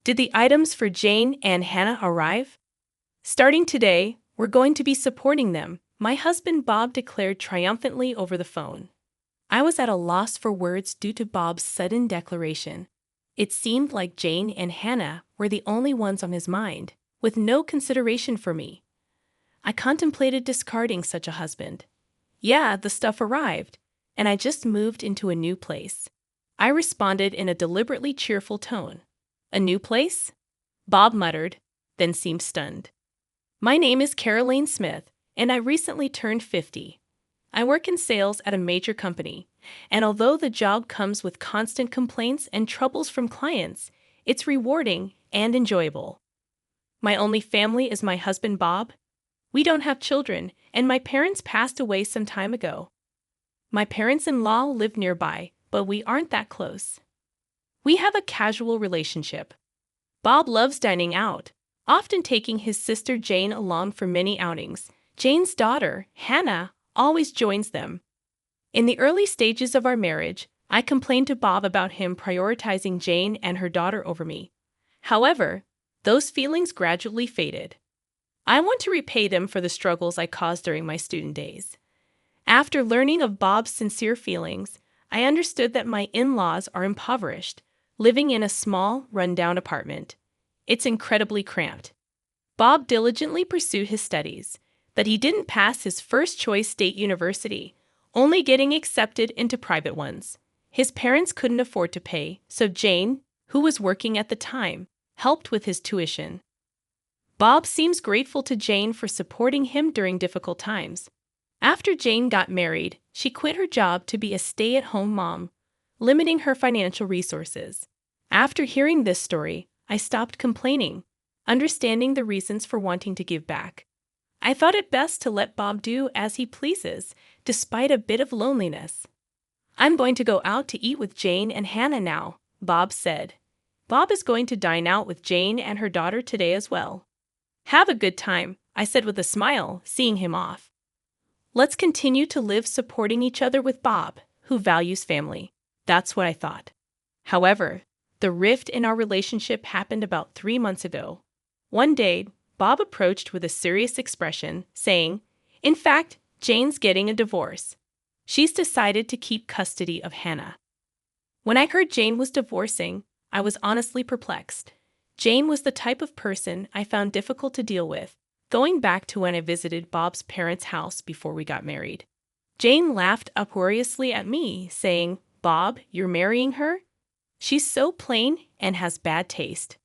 Did the items for Jane and Hannah arrive? Starting today, we're going to be supporting them, my husband Bob declared triumphantly over the phone. I was at a loss for words due to Bob's sudden declaration. It seemed like Jane and Hannah were the only ones on his mind, with no consideration for me. I contemplated discarding such a husband. Yeah, the stuff arrived, and I just moved into a new place. I responded in a deliberately cheerful tone. A new place? Bob muttered, then seemed stunned. My name is Caroline Smith, and I recently turned 50. I work in sales at a major company, and although the job comes with constant complaints and troubles from clients, it's rewarding and enjoyable. My only family is my husband Bob. We don't have children, and my parents passed away some time ago. My parents-in-law live nearby, but we aren't that close. We have a casual relationship. Bob loves dining out, often taking his sister Jane along for many outings. Jane's daughter, Hannah, always joins them. In the early stages of our marriage, I complained to Bob about him prioritizing Jane and her daughter over me. However, those feelings gradually faded. I want to repay them for the struggles I caused during my student days. After learning of Bob's sincere feelings, I understood that my in-laws are impoverished, living in a small, run-down apartment. It's incredibly cramped. Bob diligently pursued his studies, but he didn't pass his first-choice state university, only getting accepted into private ones. His parents couldn't afford to pay, so Jane, who was working at the time, helped with his tuition. Bob seems grateful to Jane for supporting him during difficult times. After Jane got married, she quit her job to be a stay-at-home mom, limiting her financial resources. After hearing this story, I stopped complaining, understanding the reasons for wanting to give back. I thought it best to let Bob do as he pleases, despite a bit of loneliness. I'm going to go out to eat with Jane and Hannah now, Bob said. Bob is going to dine out with Jane and her daughter today as well. Have a good time, I said with a smile, seeing him off. Let's continue to live supporting each other with Bob, who values family. That's what I thought. However, the rift in our relationship happened about 3 months ago. One day, Bob approached with a serious expression, saying, "In fact, Jane's getting a divorce. She's decided to keep custody of Hannah." When I heard Jane was divorcing, I was honestly perplexed. Jane was the type of person I found difficult to deal with, going back to when I visited Bob's parents' house before we got married. Jane laughed uproariously at me, saying, "Bob, you're marrying her? She's so plain and has bad taste."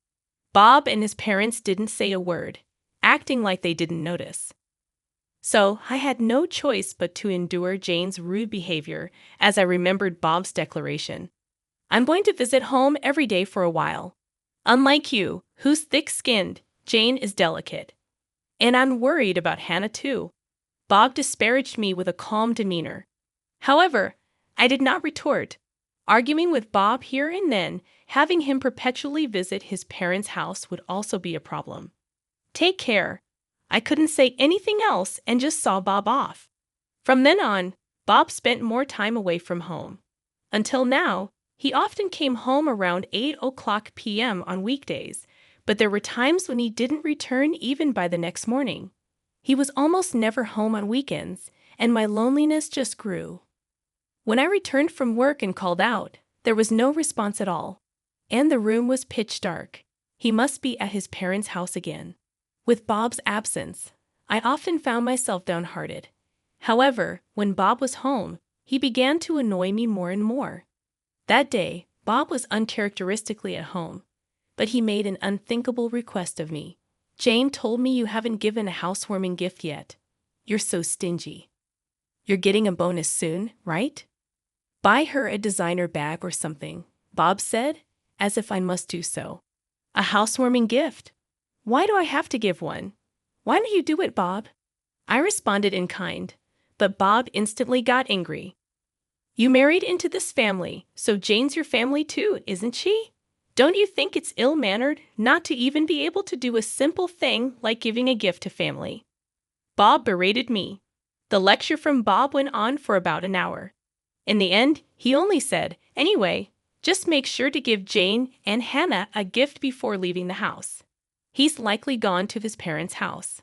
Bob and his parents didn't say a word, acting like they didn't notice. So I had no choice but to endure Jane's rude behavior as I remembered Bob's declaration. I'm going to visit home every day for a while. Unlike you, who's thick-skinned, Jane is delicate. And I'm worried about Hannah too. Bob disparaged me with a calm demeanor. However, I did not retort. Arguing with Bob here and then, having him perpetually visit his parents' house would also be a problem. Take care. I couldn't say anything else and just saw Bob off. From then on, Bob spent more time away from home. Until now, he often came home around 8 p.m. on weekdays, but there were times when he didn't return even by the next morning. He was almost never home on weekends, and my loneliness just grew. When I returned from work and called out, there was no response at all, and the room was pitch dark. He must be at his parents' house again. With Bob's absence, I often found myself downhearted. However, when Bob was home, he began to annoy me more and more. That day, Bob was uncharacteristically at home, but he made an unthinkable request of me. "Jane told me you haven't given a housewarming gift yet. You're so stingy. You're getting a bonus soon, right? Buy her a designer bag or something," Bob said, as if I must do so. "A housewarming gift? Why do I have to give one? Why don't you do it, Bob?" I responded in kind, but Bob instantly got angry. "You married into this family, so Jane's your family too, isn't she? Don't you think it's ill-mannered not to even be able to do a simple thing like giving a gift to family?" Bob berated me. The lecture from Bob went on for about an hour. In the end, he only said, "Anyway, Just make sure to give Jane and Hannah a gift before leaving the house. He's likely gone to his parents' house.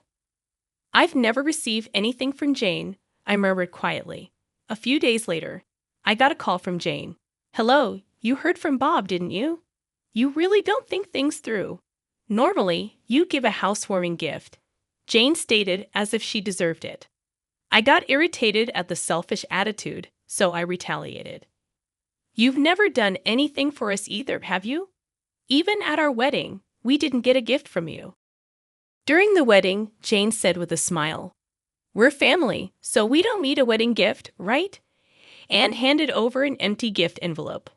I've never received anything from Jane, I murmured quietly. A few days later, I got a call from Jane. Hello, you heard from Bob, didn't you? You really don't think things through. Normally, you give a housewarming gift, Jane stated as if she deserved it. I got irritated at the selfish attitude, so I retaliated. You've never done anything for us either, have you? Even at our wedding, we didn't get a gift from you. During the wedding, Jane said with a smile, We're family, so we don't need a wedding gift, right? And handed over an empty gift envelope.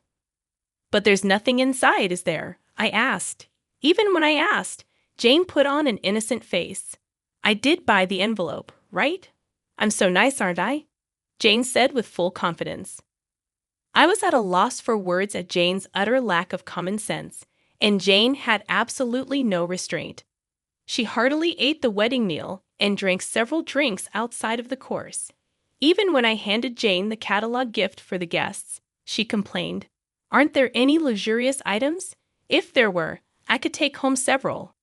But there's nothing inside, is there? I asked. Even when I asked, Jane put on an innocent face. I did buy the envelope, right? I'm so nice, aren't I? Jane said with full confidence. I was at a loss for words at Jane's utter lack of common sense, and Jane had absolutely no restraint. She heartily ate the wedding meal and drank several drinks outside of the course. Even when I handed Jane the catalog gift for the guests, she complained, Aren't there any luxurious items? If there were, I could take home several.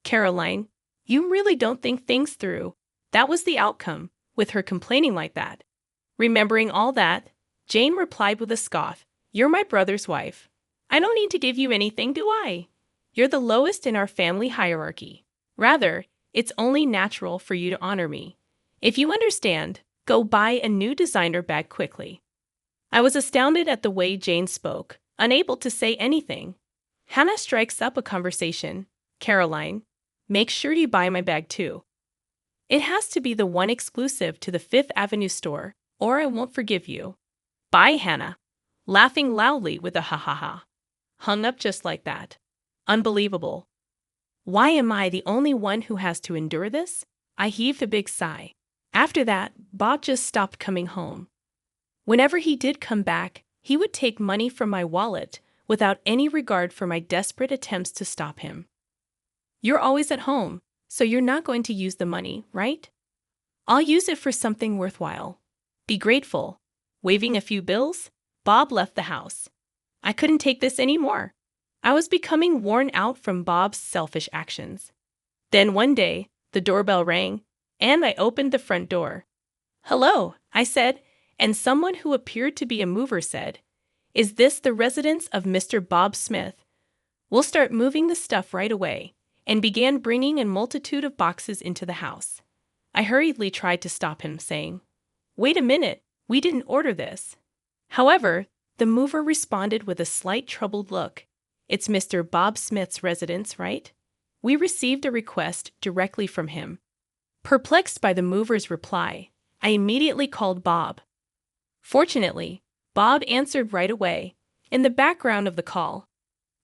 Caroline, you really don't think things through. That was the outcome, with her complaining like that. Remembering all that, Jane replied with a scoff, You're my brother's wife. I don't need to give you anything, do I? You're the lowest in our family hierarchy. Rather, it's only natural for you to honor me. If you understand, go buy a new designer bag quickly. I was astounded at the way Jane spoke, unable to say anything. Hannah strikes up a conversation. Caroline, make sure you buy my bag too. It has to be the one exclusive to the Fifth Avenue store, or I won't forgive you. Bye, Hannah. Laughing loudly with a ha-ha-ha. Hung up just like that. Unbelievable. Why am I the only one who has to endure this? I heaved a big sigh. After that, Bob just stopped coming home. Whenever he did come back, he would take money from my wallet without any regard for my desperate attempts to stop him. You're always at home, so you're not going to use the money, right? I'll use it for something worthwhile. Be grateful. Waving a few bills, Bob left the house. I couldn't take this anymore. I was becoming worn out from Bob's selfish actions. Then one day, the doorbell rang, and I opened the front door. Hello, I said, and someone who appeared to be a mover said, Is this the residence of Mr. Bob Smith? We'll start moving the stuff right away, and began bringing a multitude of boxes into the house. I hurriedly tried to stop him, saying, Wait a minute, we didn't order this. However, the mover responded with a slight troubled look. It's Mr. Bob Smith's residence, right? We received a request directly from him. Perplexed by the mover's reply, I immediately called Bob. Fortunately, Bob answered right away. In the background of the call,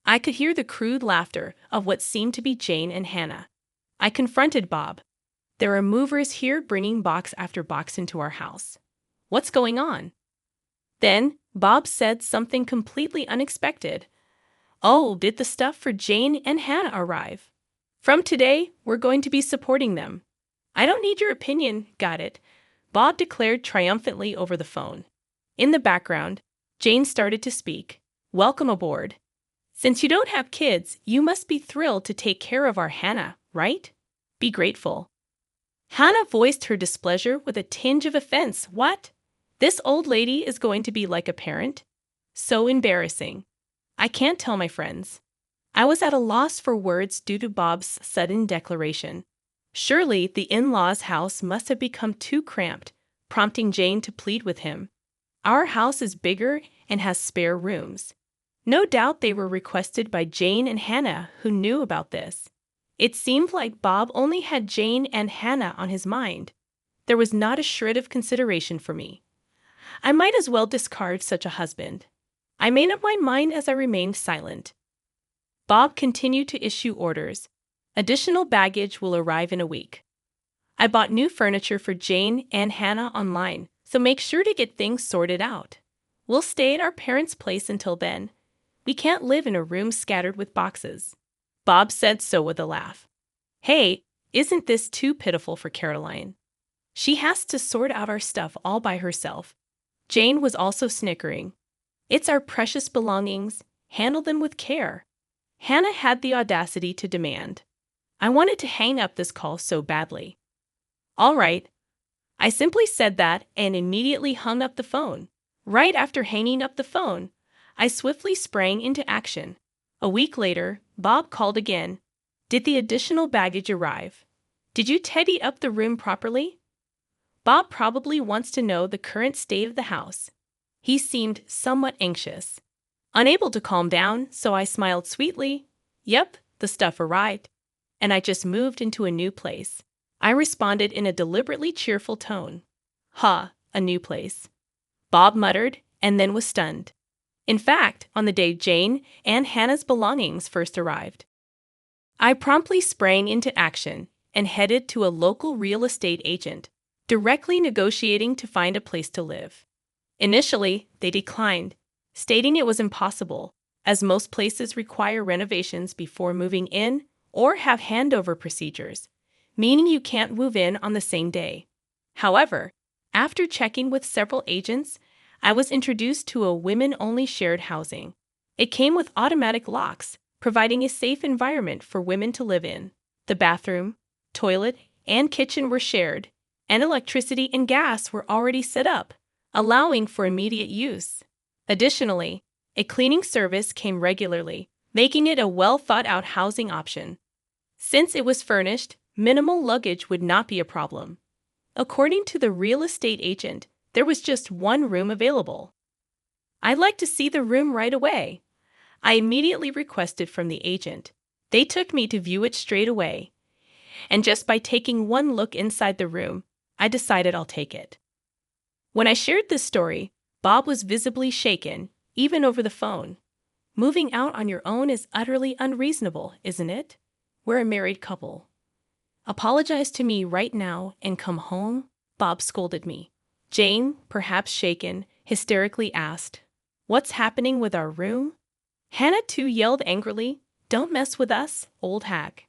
I could hear the crude laughter of what seemed to be Jane and Hannah. I confronted Bob. There are movers here bringing box after box into our house. What's going on? Then, Bob said something completely unexpected. Oh, did the stuff for Jane and Hannah arrive? From today, we're going to be supporting them. I don't need your opinion, got it? Bob declared triumphantly over the phone. In the background, Jane started to speak. Welcome aboard. Since you don't have kids, you must be thrilled to take care of our Hannah, right? Be grateful. Hannah voiced her displeasure with a tinge of offense. What? This old lady is going to be like a parent? So embarrassing. I can't tell my friends. I was at a loss for words due to Bob's sudden declaration. Surely the in-laws' house must have become too cramped, prompting Jane to plead with him. Our house is bigger and has spare rooms. No doubt they were requested by Jane and Hannah, who knew about this. It seemed like Bob only had Jane and Hannah on his mind. There was not a shred of consideration for me. I might as well discard such a husband. I made up my mind as I remained silent. Bob continued to issue orders. Additional baggage will arrive in a week. I bought new furniture for Jane and Hannah online, so make sure to get things sorted out. We'll stay at our parents' place until then. We can't live in a room scattered with boxes. Bob said so with a laugh. Hey, isn't this too pitiful for Caroline? She has to sort out our stuff all by herself. Jane was also snickering. It's our precious belongings. Handle them with care. Hannah had the audacity to demand. I wanted to hang up this call so badly. All right. I simply said that and immediately hung up the phone. Right after hanging up the phone, I swiftly sprang into action. A week later, Bob called again. Did the additional baggage arrive? Did you tidy up the room properly? Bob probably wants to know the current state of the house. He seemed somewhat anxious. Unable to calm down, so I smiled sweetly. Yep, the stuff arrived. And I just moved into a new place. I responded in a deliberately cheerful tone. Ha, a new place. Bob muttered and then was stunned. In fact, on the day Jane and Hannah's belongings first arrived, I promptly sprang into action and headed to a local real estate agent, directly negotiating to find a place to live. Initially, they declined, stating it was impossible, as most places require renovations before moving in or have handover procedures, meaning you can't move in on the same day. However, after checking with several agents, I was introduced to a women-only shared housing. It came with automatic locks, providing a safe environment for women to live in. The bathroom, toilet, and kitchen were shared, and electricity and gas were already set up, allowing for immediate use. Additionally, a cleaning service came regularly, making it a well-thought-out housing option. Since it was furnished, minimal luggage would not be a problem. According to the real estate agent, there was just one room available. I'd like to see the room right away. I immediately requested from the agent. They took me to view it straight away. And just by taking one look inside the room, I decided I'll take it. When I shared this story, Bob was visibly shaken, even over the phone. Moving out on your own is utterly unreasonable, isn't it? We're a married couple. Apologize to me right now and come home, Bob scolded me. Jane, perhaps shaken, hysterically asked, What's happening with our room? Hannah too yelled angrily, Don't mess with us, old hag.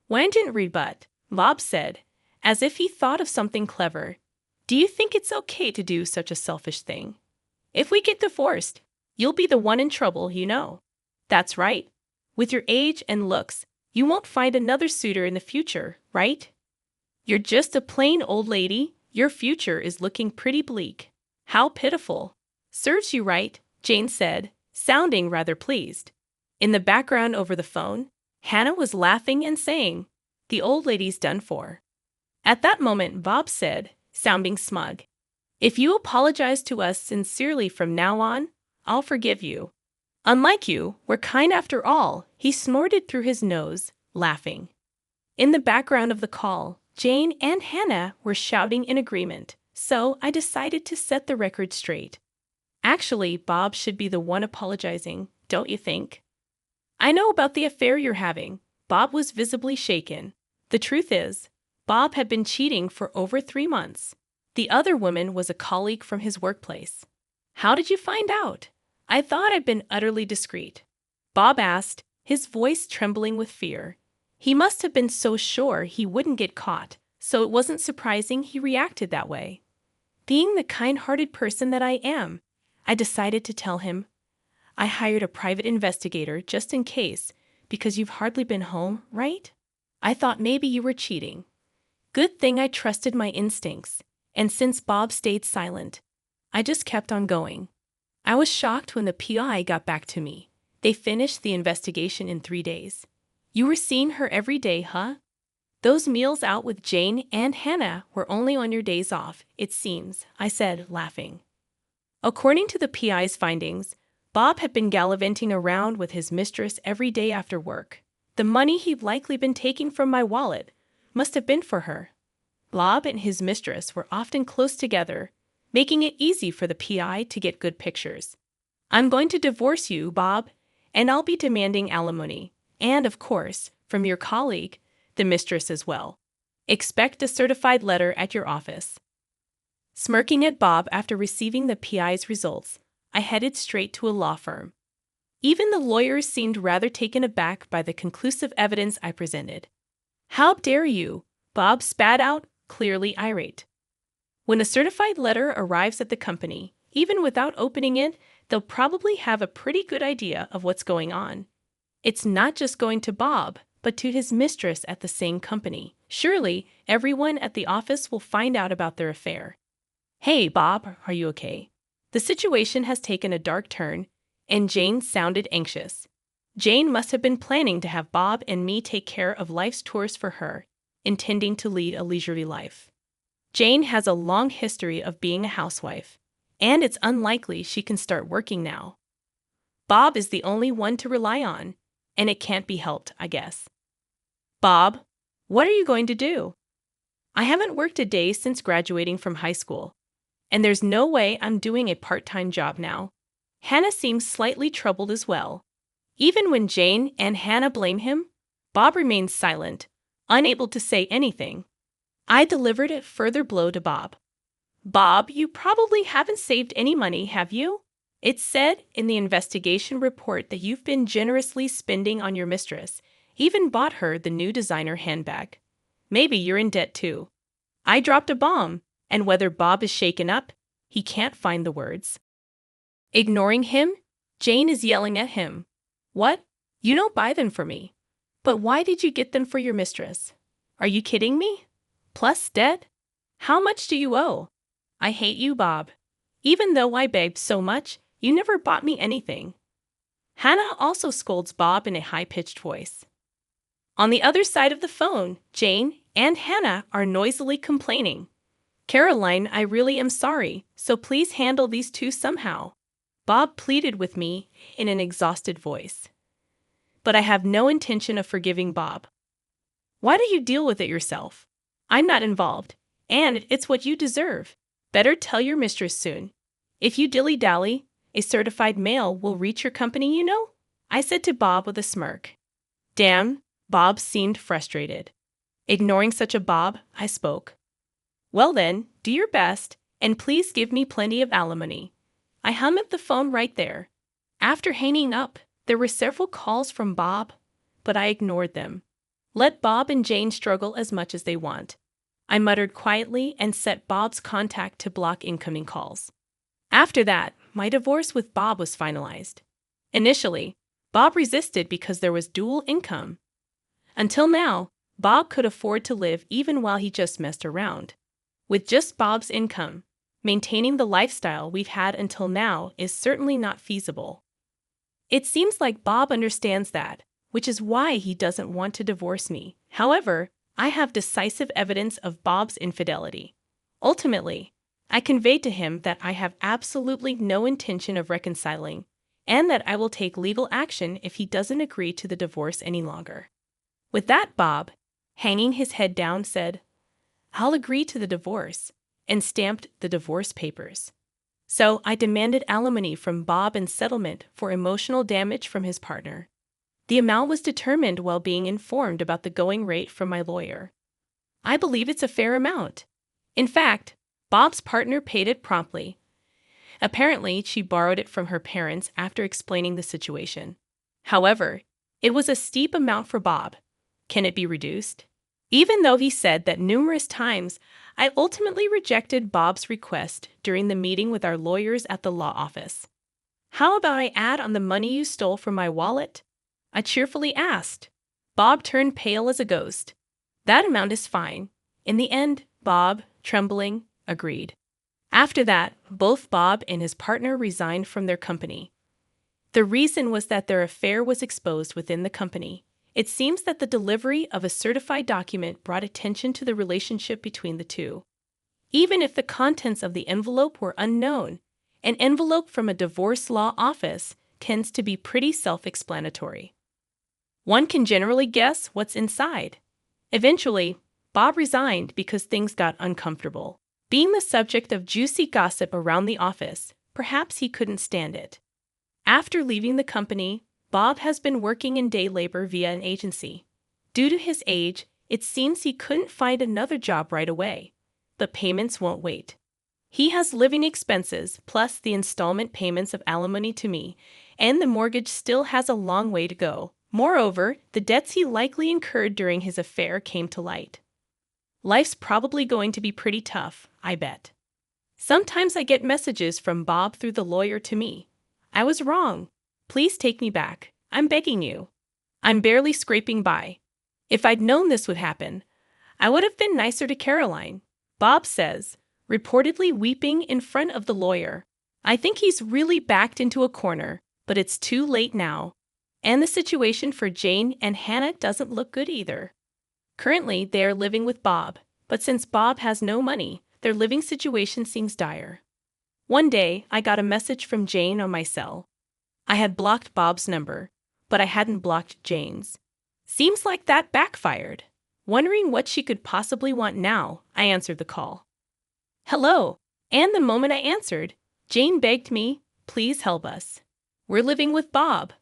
Wayne didn't rebut. Bob said, as if he thought of something clever, Do you think it's okay to do such a selfish thing? If we get divorced, you'll be the one in trouble, you know. That's right. With your age and looks, you won't find another suitor in the future, right? You're just a plain old lady. Your future is looking pretty bleak. How pitiful. Serves you right, Jane said, sounding rather pleased. In the background over the phone, Hannah was laughing and saying, The old lady's done for. At that moment, Bob said, sounding smug, If you apologize to us sincerely from now on, I'll forgive you. Unlike you, we're kind after all, he snorted through his nose, laughing. In the background of the call, Jane and Hannah were shouting in agreement, so I decided to set the record straight. Actually, Bob should be the one apologizing, don't you think? I know about the affair you're having. Bob was visibly shaken. The truth is, Bob had been cheating for over 3 months. The other woman was a colleague from his workplace. How did you find out? I thought I'd been utterly discreet. Bob asked, his voice trembling with fear. He must have been so sure he wouldn't get caught, so it wasn't surprising he reacted that way. Being the kind-hearted person that I am, I decided to tell him. I hired a private investigator just in case, because you've hardly been home, right? I thought maybe you were cheating. Good thing I trusted my instincts, and since Bob stayed silent, I just kept on going. I was shocked when the PI got back to me. They finished the investigation in 3 days. You were seeing her every day, huh? Those meals out with Jane and Hannah were only on your days off, it seems, I said, laughing. According to the PI's findings, Bob had been gallivanting around with his mistress every day after work. The money he'd likely been taking from my wallet must have been for her. Bob and his mistress were often close together, making it easy for the PI to get good pictures. I'm going to divorce you, Bob, and I'll be demanding alimony. And, of course, from your colleague, the mistress as well. Expect a certified letter at your office. Smirking at Bob after receiving the PI's results, I headed straight to a law firm. Even the lawyers seemed rather taken aback by the conclusive evidence I presented. How dare you? Bob spat out, clearly irate. When a certified letter arrives at the company, even without opening it, they'll probably have a pretty good idea of what's going on. It's not just going to Bob, but to his mistress at the same company. Surely, everyone at the office will find out about their affair. Hey, Bob, are you okay? The situation has taken a dark turn, and Jane sounded anxious. Jane must have been planning to have Bob and me take care of life's chores for her, intending to lead a leisurely life. Jane has a long history of being a housewife, and it's unlikely she can start working now. Bob is the only one to rely on, and it can't be helped, I guess. Bob, what are you going to do? I haven't worked a day since graduating from high school, and there's no way I'm doing a part-time job now. Hannah seems slightly troubled as well. Even when Jane and Hannah blame him, Bob remains silent, unable to say anything. I delivered a further blow to Bob. Bob, you probably haven't saved any money, have you? It said in the investigation report that you've been generously spending on your mistress, even bought her the new designer handbag. Maybe you're in debt too. I dropped a bomb, and whether Bob is shaken up, he can't find the words. Ignoring him, Jane is yelling at him. What? You don't buy them for me. But why did you get them for your mistress? Are you kidding me? Plus debt? How much do you owe? I hate you, Bob. Even though I begged so much, you never bought me anything. Hannah also scolds Bob in a high-pitched voice. On the other side of the phone, Jane and Hannah are noisily complaining. Caroline, I really am sorry, so please handle these two somehow. Bob pleaded with me in an exhausted voice. But I have no intention of forgiving Bob. Why don't you deal with it yourself? I'm not involved, and it's what you deserve. Better tell your mistress soon. If you dilly-dally, a certified mail will reach your company, you know? I said to Bob with a smirk. Damn, Bob seemed frustrated. Ignoring such a Bob, I spoke. Well then, do your best, and please give me plenty of alimony. I hung up the phone right there. After hanging up, there were several calls from Bob, but I ignored them. Let Bob and Jane struggle as much as they want. I muttered quietly and set Bob's contact to block incoming calls. After that, my divorce with Bob was finalized. Initially, Bob resisted because there was dual income. Until now, Bob could afford to live even while he just messed around. With just Bob's income, maintaining the lifestyle we've had until now is certainly not feasible. It seems like Bob understands that, which is why he doesn't want to divorce me. However, I have decisive evidence of Bob's infidelity. Ultimately, I conveyed to him that I have absolutely no intention of reconciling, and that I will take legal action if he doesn't agree to the divorce any longer. With that, Bob, hanging his head down, said, I'll agree to the divorce, and stamped the divorce papers. So I demanded alimony from Bob in settlement for emotional damage from his partner. The amount was determined while being informed about the going rate from my lawyer. I believe it's a fair amount. In fact, Bob's partner paid it promptly. Apparently, she borrowed it from her parents after explaining the situation. However, it was a steep amount for Bob. Can it be reduced? Even though he said that numerous times, I ultimately rejected Bob's request during the meeting with our lawyers at the law office. How about I add on the money you stole from my wallet? I cheerfully asked. Bob turned pale as a ghost. That amount is fine. In the end, Bob, trembling, agreed. After that, both Bob and his partner resigned from their company. The reason was that their affair was exposed within the company. It seems that the delivery of a certified document brought attention to the relationship between the two. Even if the contents of the envelope were unknown, an envelope from a divorce law office tends to be pretty self-explanatory. One can generally guess what's inside. Eventually, Bob resigned because things got uncomfortable. Being the subject of juicy gossip around the office, perhaps he couldn't stand it. After leaving the company, Bob has been working in day labor via an agency. Due to his age, it seems he couldn't find another job right away, but payments won't wait. He has living expenses plus the installment payments of alimony to me, and the mortgage still has a long way to go. Moreover, the debts he likely incurred during his affair came to light. Life's probably going to be pretty tough, I bet. Sometimes I get messages from Bob through the lawyer to me. I was wrong. Please take me back. I'm begging you. I'm barely scraping by. If I'd known this would happen, I would have been nicer to Caroline, Bob says, reportedly weeping in front of the lawyer. I think he's really backed into a corner, but it's too late now. And the situation for Jane and Hannah doesn't look good either. Currently, they are living with Bob, but since Bob has no money, their living situation seems dire. One day, I got a message from Jane on my cell. I had blocked Bob's number, but I hadn't blocked Jane's. Seems like that backfired. Wondering what she could possibly want now, I answered the call. Hello, and the moment I answered, Jane begged me, please help us. We're living with Bob,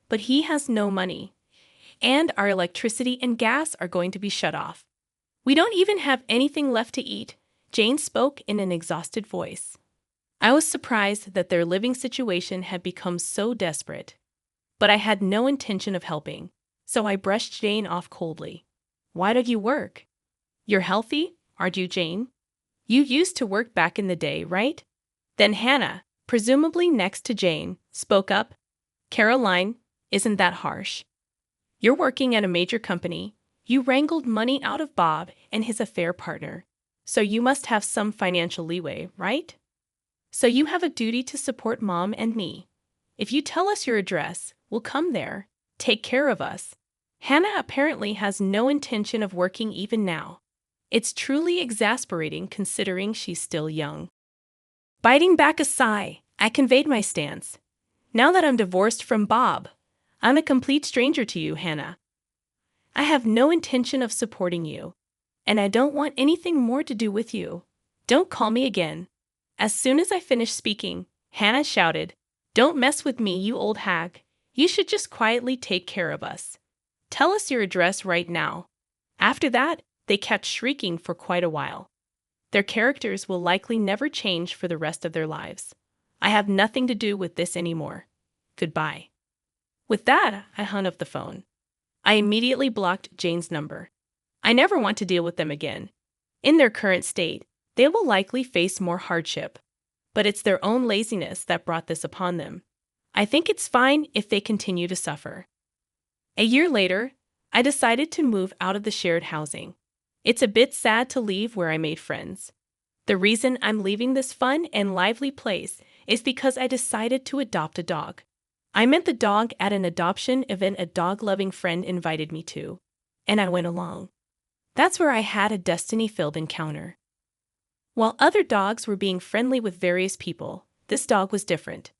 but he has no money. And our electricity and gas are going to be shut off. We don't even have anything left to eat, Jane spoke in an exhausted voice. I was surprised that their living situation had become so desperate. But I had no intention of helping, so I brushed Jane off coldly. Why don't you work? You're healthy, aren't you, Jane? You used to work back in the day, right? Then Hannah, presumably next to Jane, spoke up. Caroline, isn't that harsh? You're working at a major company. You wrangled money out of Bob and his affair partner, so you must have some financial leeway, right? So you have a duty to support Mom and me. If you tell us your address, we'll come there. Take care of us. Hannah apparently has no intention of working even now. It's truly exasperating considering she's still young. Biting back a sigh, I conveyed my stance. Now that I'm divorced from Bob, I'm a complete stranger to you, Hannah. I have no intention of supporting you, and I don't want anything more to do with you. Don't call me again. As soon as I finished speaking, Hannah shouted, Don't mess with me, you old hag. You should just quietly take care of us. Tell us your address right now. After that, they kept shrieking for quite a while. Their characters will likely never change for the rest of their lives. I have nothing to do with this anymore. Goodbye. With that, I hung up the phone. I immediately blocked Jane's number. I never want to deal with them again. In their current state, they will likely face more hardship. But it's their own laziness that brought this upon them. I think it's fine if they continue to suffer. A year later, I decided to move out of the shared housing. It's a bit sad to leave where I made friends. The reason I'm leaving this fun and lively place is because I decided to adopt a dog. I met the dog at an adoption event a dog-loving friend invited me to, and I went along. That's where I had a destiny-filled encounter. While other dogs were being friendly with various people, this dog was different.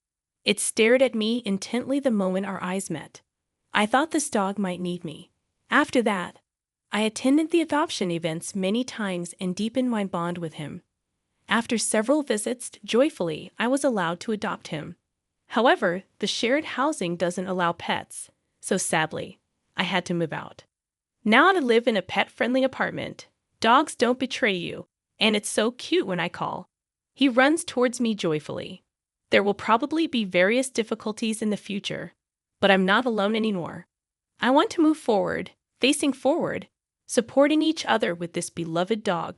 It stared at me intently the moment our eyes met. I thought this dog might need me. After that, I attended the adoption events many times and deepened my bond with him. After several visits, joyfully, I was allowed to adopt him. However, the shared housing doesn't allow pets, so sadly, I had to move out. Now I live in a pet-friendly apartment. Dogs don't betray you, and it's so cute when I call. He runs towards me joyfully. There will probably be various difficulties in the future, but I'm not alone anymore. I want to move forward, facing forward, supporting each other with this beloved dog.